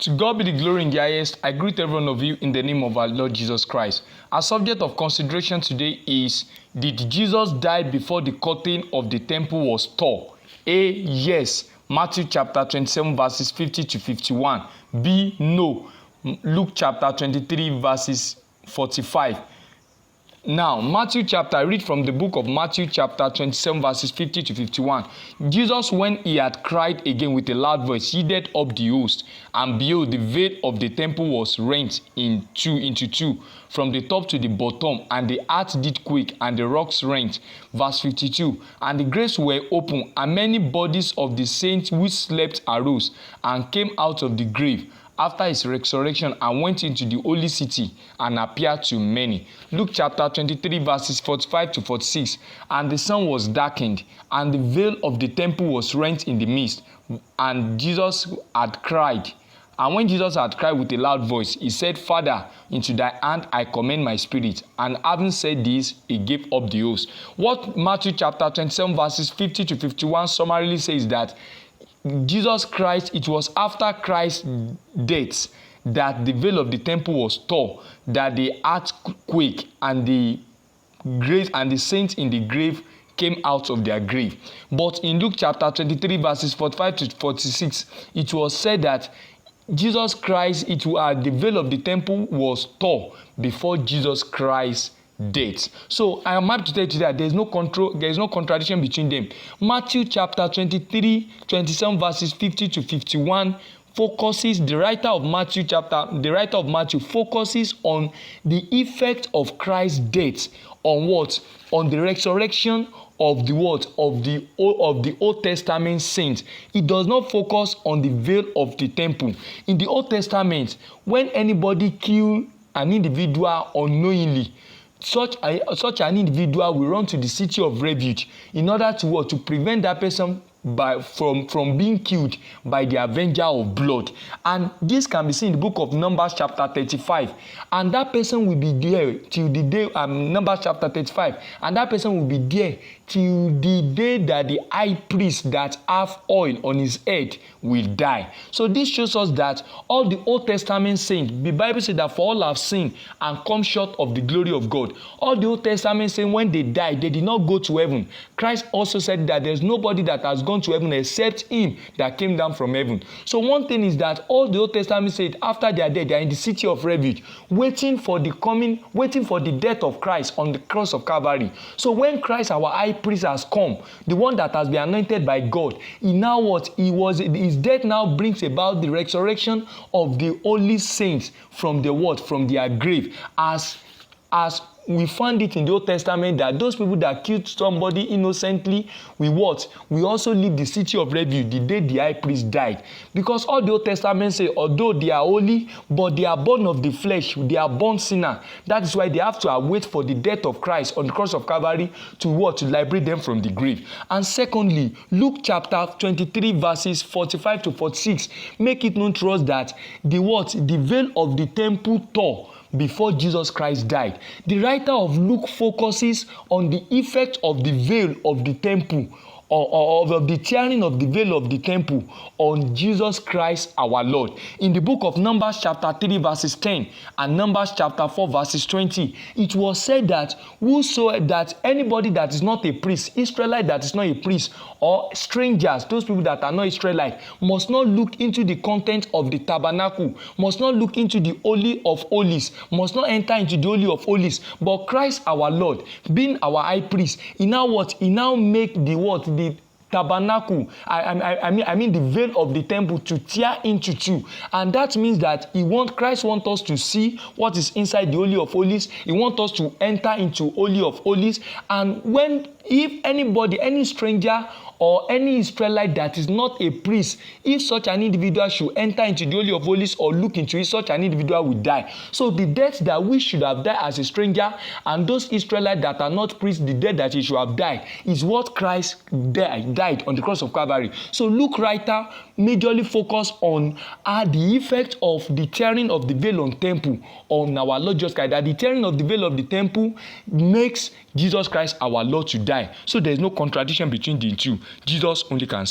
To God be the glory in the highest. I greet every one of you in the name of our Lord Jesus Christ. Our subject of consideration today is, did Jesus die before the curtain of the temple was torn? A. Yes. Matthew chapter 27 verses 50 to 51. B. No. Luke chapter 23 verses 45. Now, I read from the book of Matthew chapter 27 verses 50 to 51. Jesus, when he had cried again with a loud voice, yielded up the host, and behold, the veil of the temple was rent into two, from the top to the bottom, and the earth did quake, and the rocks rent. Verse 52. And the graves were open, and many bodies of the saints which slept arose, and came out of the grave after his resurrection, and went into the holy city and appeared to many. Luke chapter 23 verses 45 to 46. And the sun was darkened, and the veil of the temple was rent in the midst. And Jesus had cried. And when Jesus had cried with a loud voice, he said, Father, into thy hand I commend my spirit. And having said this, he gave up the ghost. What Matthew chapter 27 verses 50 to 51 summarily says that Jesus Christ, it was after Christ's death that the veil of the temple was torn, that the earth quaked, and the graves and the saints in the grave came out of their grave. But in Luke chapter 23 verses 45 to 46, it was said that Jesus Christ, the veil of the temple was torn before Jesus Christ dates. So I am happy to tell you today that there is no contradiction between them. Matthew chapter 23, 27 verses 50 to 51 the writer of Matthew focuses on the effect of Christ's death on what? On the resurrection of the what? Of the Old Testament saints. It does not focus on the veil of the temple. In the Old Testament, when anybody killed an individual unknowingly, such an individual will run to the city of refuge in order to prevent that person from being killed by the avenger of blood. And this can be seen in the book of Numbers chapter 35. And that person will be there till the day, Numbers chapter 35, and that person will be there till the day that the high priest that have oil on his head will die. So this shows us that all the Old Testament saints, the Bible said that for all have sinned and come short of the glory of God. All the Old Testament saints, when they died, they did not go to heaven. Christ also said that there's nobody that has gone to heaven except him that came down from heaven. So one thing is that all the Old Testament said after they are dead, they are in the city of refuge, waiting for the death of Christ on the cross of Calvary. So when Christ, our high priest, has come, the one that has been anointed by God, his death now brings about the resurrection of the holy saints from their grave, as we find it in the Old Testament that those people that killed somebody innocently, we also leave the city of refuge the day the high priest died. Because all the Old Testament say, although they are holy, but they are born of the flesh, they are born sinner. That is why they have to wait for the death of Christ on the cross of Calvary to liberate them from the grave. And secondly, Luke chapter 23 verses 45 to 46 make it known to us that the veil of the temple tore before Jesus Christ died. The writer of Luke focuses on the effect of the veil of the temple, or of the tearing of the veil of the temple on Jesus Christ our Lord. In the book of Numbers chapter 3 verses 10 and Numbers chapter 4 verses 20, it was said that that anybody that is not a priest, Israelite that is not a priest, or strangers, those people that are not Israelite, must not look into the content of the tabernacle, must not look into the Holy of Holies, must not enter into the Holy of Holies. But Christ our Lord, being our high priest, he now make the tabernacle, I mean the veil of the temple to tear into two. And that means that Christ wants us to see what is inside the Holy of Holies. He wants us to enter into Holy of Holies. And if anybody, any stranger or any Israelite that is not a priest, if such an individual should enter into the Holy of Holies or look into it, such an individual will die. So the death that we should have died as a stranger, and those Israelites that are not priests, the death that he should have died, is what Christ died on the cross of Calvary. So Luke writer majorly focus on the effect of the tearing of the veil on temple on our Lord Jesus Christ. That the tearing of the veil of the temple makes Jesus Christ our Lord to die. So there is no contradiction between the two. Jesus only can